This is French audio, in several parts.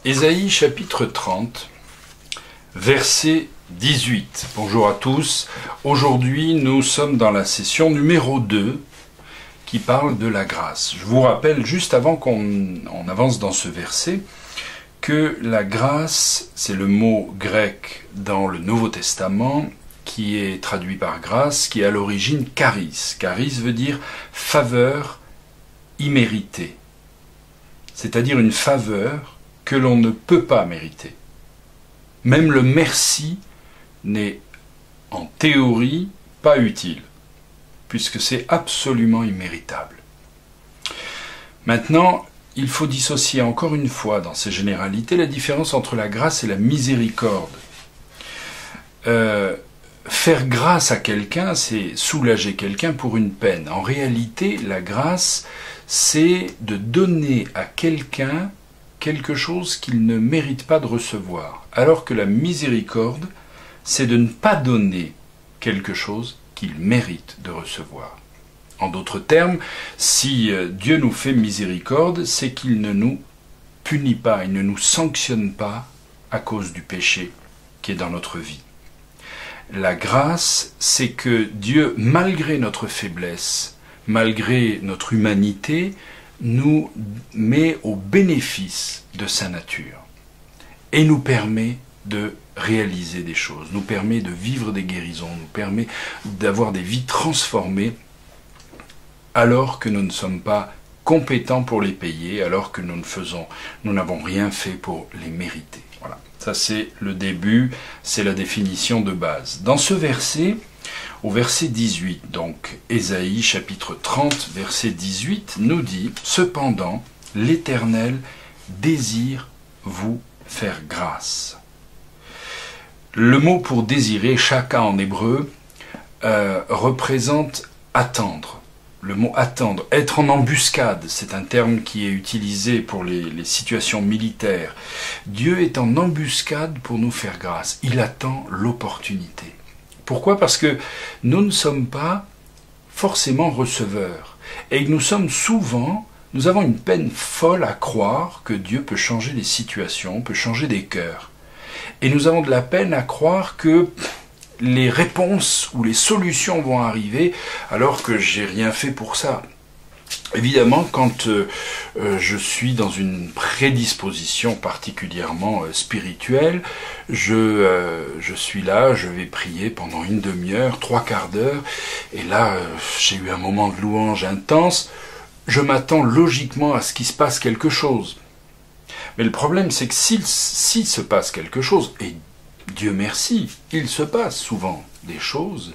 Ésaïe chapitre 30, verset 18. Bonjour à tous. Aujourd'hui, nous sommes dans la session numéro 2 qui parle de la grâce. Je vous rappelle, juste avant qu'on avance dans ce verset, que la grâce, c'est le mot grec dans le Nouveau Testament qui est traduit par grâce, qui est à l'origine charis. Charis veut dire faveur imméritée, c'est-à-dire une faveur que l'on ne peut pas mériter. Même le merci n'est en théorie pas utile, puisque c'est absolument imméritable. Maintenant, il faut dissocier encore une fois dans ces généralités la différence entre la grâce et la miséricorde. Faire grâce à quelqu'un, c'est soulager quelqu'un pour une peine. En réalité, la grâce, c'est de donner à quelqu'un quelque chose qu'il ne mérite pas de recevoir, alors que la miséricorde, c'est de ne pas donner quelque chose qu'il mérite de recevoir. En d'autres termes, si Dieu nous fait miséricorde, c'est qu'il ne nous punit pas, il ne nous sanctionne pas à cause du péché qui est dans notre vie. La grâce, c'est que Dieu, malgré notre faiblesse, malgré notre humanité, nous met au bénéfice de sa nature et nous permet de réaliser des choses, nous permet de vivre des guérisons, nous permet d'avoir des vies transformées alors que nous ne sommes pas compétents pour les payer, alors que nous n'avons rien fait pour les mériter. Voilà. Ça c'est le début, c'est la définition de base. Dans ce verset, au verset 18, donc Ésaïe chapitre 30, verset 18, nous dit « Cependant, l'Éternel désire vous faire grâce ». Le mot pour désirer, shaka en hébreu, représente attendre. Le mot attendre, être en embuscade, c'est un terme qui est utilisé pour les situations militaires. Dieu est en embuscade pour nous faire grâce. Il attend l'opportunité. Pourquoi ? Parce que nous ne sommes pas forcément receveurs. Et nous avons une peine folle à croire que Dieu peut changer les situations, peut changer des cœurs. Et nous avons de la peine à croire que les réponses ou les solutions vont arriver alors que j'ai rien fait pour ça. Évidemment, quand je suis dans une prédisposition particulièrement spirituelle, je suis là, je vais prier pendant une demi-heure, 3/4 d'heure, et là, j'ai eu un moment de louange intense, je m'attends logiquement à ce qu'il se passe quelque chose. Mais le problème, c'est que s'il se passe quelque chose, et Dieu merci, il se passe souvent des choses,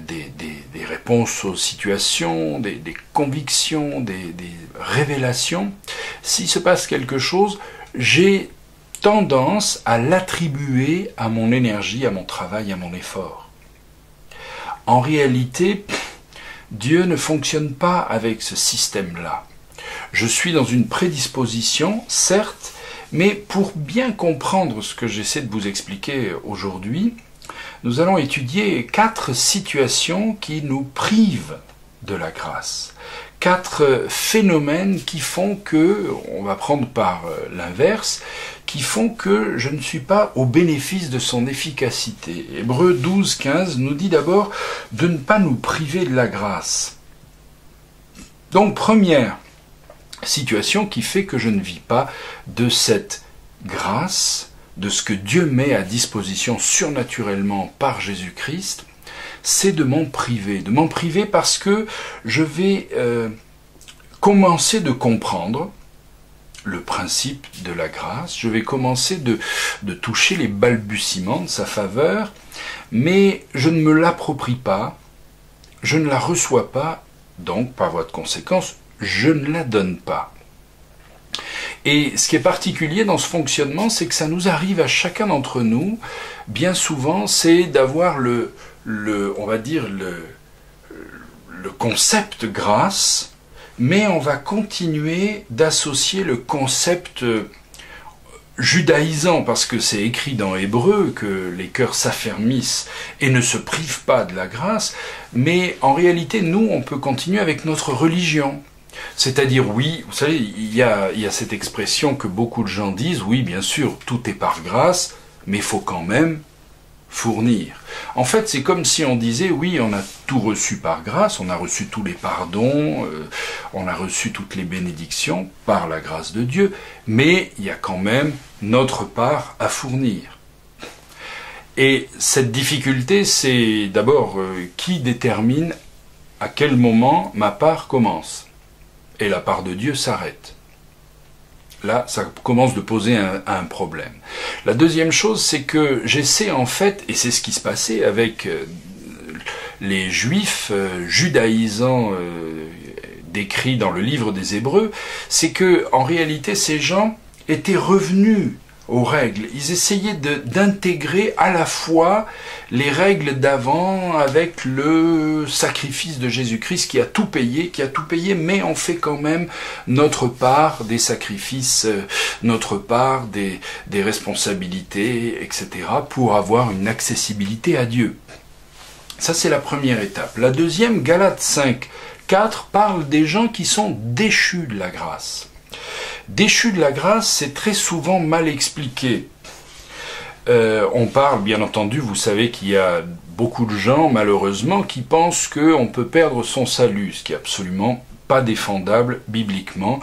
des réponses aux situations, des convictions, des révélations. S'il se passe quelque chose, j'ai tendance à l'attribuer à mon énergie, à mon travail, à mon effort. En réalité, Dieu ne fonctionne pas avec ce système-là. Je suis dans une prédisposition, certes, mais pour bien comprendre ce que j'essaie de vous expliquer aujourd'hui, nous allons étudier 4 situations qui nous privent de la grâce. 4 phénomènes qui font que, on va prendre par l'inverse, qui font que je ne suis pas au bénéfice de son efficacité. Hébreux 12, 15 nous dit d'abord de ne pas nous priver de la grâce. Donc, première situation qui fait que je ne vis pas de cette grâce, de ce que Dieu met à disposition surnaturellement par Jésus-Christ, c'est de m'en priver. De m'en priver parce que je vais commencer de comprendre le principe de la grâce, je vais commencer de toucher les balbutiements de sa faveur, mais je ne me l'approprie pas, je ne la reçois pas, donc par voie de conséquence, je ne la donne pas. Et ce qui est particulier dans ce fonctionnement, c'est que ça nous arrive à chacun d'entre nous, bien souvent, c'est d'avoir le concept grâce, mais on va continuer d'associer le concept judaïsant, parce que c'est écrit dans Hébreu que les cœurs s'affermissent et ne se privent pas de la grâce, mais en réalité, nous, on peut continuer avec notre religion. C'est-à-dire, oui, vous savez, il y a cette expression que beaucoup de gens disent, oui, bien sûr, tout est par grâce, mais il faut quand même fournir. En fait, c'est comme si on disait, oui, on a tout reçu par grâce, on a reçu tous les pardons, on a reçu toutes les bénédictions par la grâce de Dieu, mais il y a quand même notre part à fournir. Et cette difficulté, c'est d'abord qui détermine à quel moment ma part commence et la part de Dieu s'arrête. Là, ça commence de poser un problème. La deuxième chose, c'est que j'essaie en fait, et c'est ce qui se passait avec les Juifs judaïsants décrits dans le livre des Hébreux, c'est que en réalité, ces gens étaient revenus aux règles. Ils essayaient d'intégrer à la fois les règles d'avant avec le sacrifice de Jésus-Christ qui a tout payé, mais on fait quand même notre part des sacrifices, notre part des responsabilités, etc., pour avoir une accessibilité à Dieu. Ça, c'est la première étape. La deuxième, Galates 5, 4, parle des gens qui sont déchus de la grâce. Déchu de la grâce, c'est très souvent mal expliqué. On parle, bien entendu, vous savez qu'il y a beaucoup de gens, malheureusement, qui pensent qu'on peut perdre son salut, ce qui est absolument pas défendable bibliquement,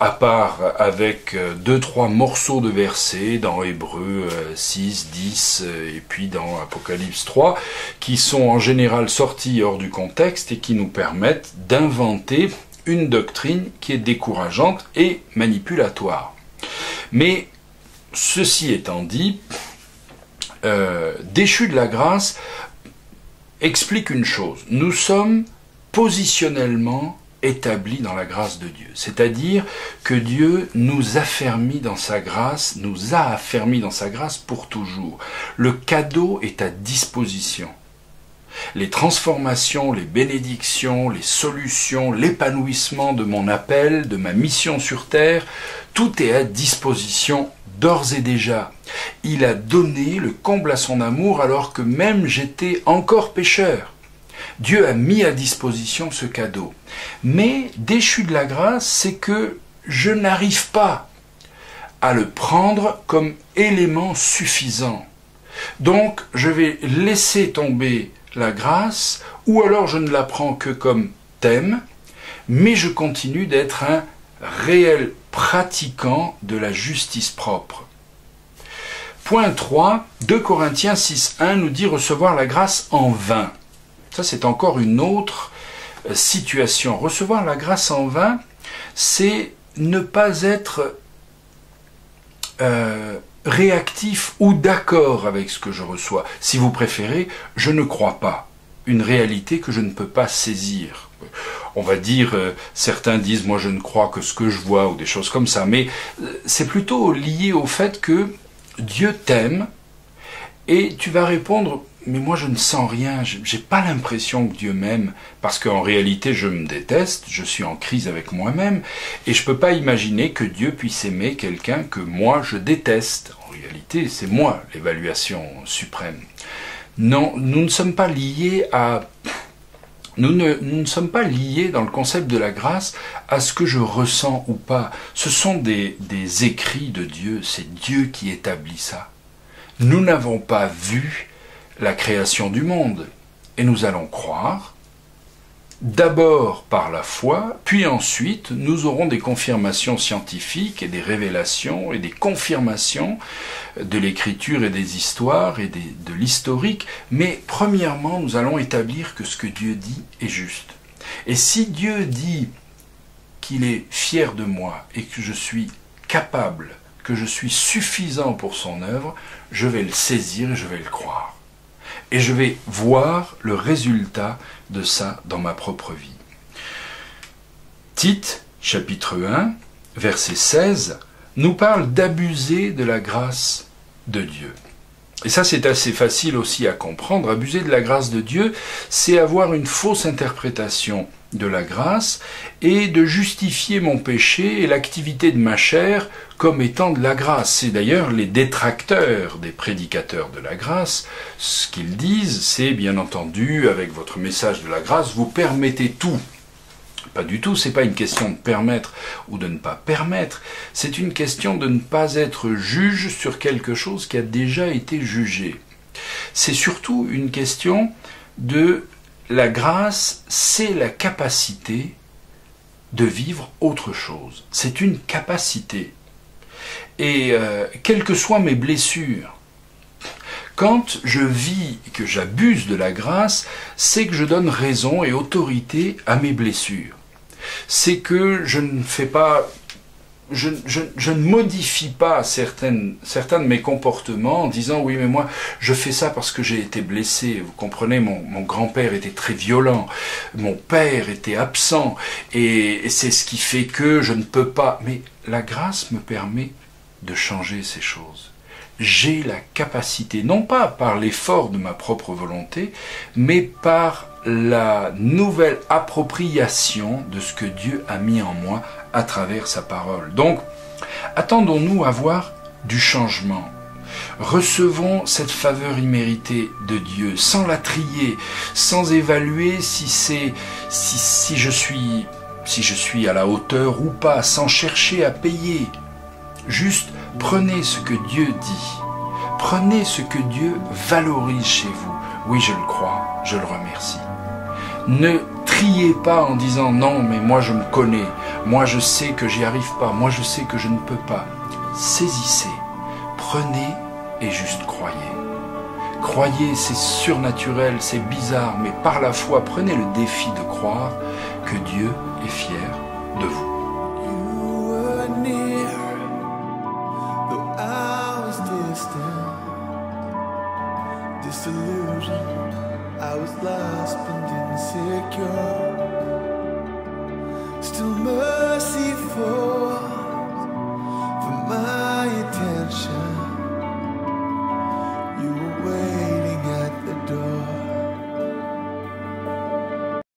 à part avec 2-3 morceaux de versets dans Hébreux 6, 10 et puis dans Apocalypse 3, qui sont en général sortis hors du contexte et qui nous permettent d'inventer une doctrine qui est décourageante et manipulatoire. Mais, ceci étant dit, déchu de la grâce explique une chose. Nous sommes positionnellement établis dans la grâce de Dieu. C'est-à-dire que Dieu nous affermit dans sa grâce, nous a affermis dans sa grâce pour toujours. Le cadeau est à disposition. Les transformations, les bénédictions, les solutions, l'épanouissement de mon appel, de ma mission sur terre, tout est à disposition d'ores et déjà. Il a donné le comble à son amour alors que même j'étais encore pécheur. Dieu a mis à disposition ce cadeau. Mais déchu de la grâce, c'est que je n'arrive pas à le prendre comme élément suffisant. Donc, je vais laisser tomber la grâce, ou alors je ne la prends que comme thème, mais je continue d'être un réel pratiquant de la justice propre. Point 3, 2 Corinthiens 6.1 nous dit recevoir la grâce en vain. Ça, c'est encore une autre situation. Recevoir la grâce en vain, c'est ne pas être réactif ou d'accord avec ce que je reçois. Si vous préférez, je ne crois pas. Une réalité que je ne peux pas saisir. On va dire, certains disent, moi je ne crois que ce que je vois, ou des choses comme ça, mais c'est plutôt lié au fait que Dieu t'aime, et tu vas répondre, mais moi je ne sens rien, j'ai pas l'impression que Dieu m'aime, parce qu'en réalité je me déteste, je suis en crise avec moi-même, et je peux pas imaginer que Dieu puisse aimer quelqu'un que moi je déteste. En réalité, c'est moi l'évaluation suprême. Non, nous ne sommes pas liés à... Nous ne sommes pas liés dans le concept de la grâce à ce que je ressens ou pas. Ce sont des écrits de Dieu, c'est Dieu qui établit ça. Nous n'avons pas vu la création du monde, et nous allons croire, d'abord par la foi, puis ensuite nous aurons des confirmations scientifiques et des révélations et des confirmations de l'écriture et des histoires et de l'historique, mais premièrement nous allons établir que ce que Dieu dit est juste. Et si Dieu dit qu'il est fier de moi et que je suis capable, que je suis suffisant pour son œuvre, je vais le saisir et je vais le croire. Et je vais voir le résultat de ça dans ma propre vie. Tite, chapitre 1, verset 16, nous parle d'abuser de la grâce de Dieu. Et ça, c'est assez facile aussi à comprendre. Abuser de la grâce de Dieu, c'est avoir une fausse interprétation de la grâce et de justifier mon péché et l'activité de ma chair comme étant de la grâce. C'est d'ailleurs les détracteurs des prédicateurs de la grâce. Ce qu'ils disent, c'est bien entendu, avec votre message de la grâce, vous permettez tout. Pas du tout, c'est pas une question de permettre ou de ne pas permettre, c'est une question de ne pas être juge sur quelque chose qui a déjà été jugé. C'est surtout une question de la grâce, c'est la capacité de vivre autre chose. C'est une capacité. Et quelles que soient mes blessures, quand je vis que j'abuse de la grâce, c'est que je donne raison et autorité à mes blessures. C'est que je ne fais pas, je ne modifie pas certains de mes comportements en disant oui mais moi je fais ça parce que j'ai été blessé. Vous comprenez, mon grand-père était très violent, mon père était absent et c'est ce qui fait que je ne peux pas. Mais la grâce me permet de changer ces choses. J'ai la capacité, non pas par l'effort de ma propre volonté, mais par la nouvelle appropriation de ce que Dieu a mis en moi à travers sa parole. Donc, attendons-nous à voir du changement. Recevons cette faveur imméritée de Dieu, sans la trier, sans évaluer si je suis à la hauteur ou pas, sans chercher à payer. Juste prenez ce que Dieu dit. Prenez ce que Dieu valorise chez vous. Oui, je le crois, je le remercie. Ne triez pas en disant non, mais moi je me connais, moi je sais que j'y arrive pas, moi je sais que je ne peux pas. Saisissez, prenez et juste croyez. Croyez, c'est surnaturel, c'est bizarre, mais par la foi, prenez le défi de croire que Dieu est fier de vous.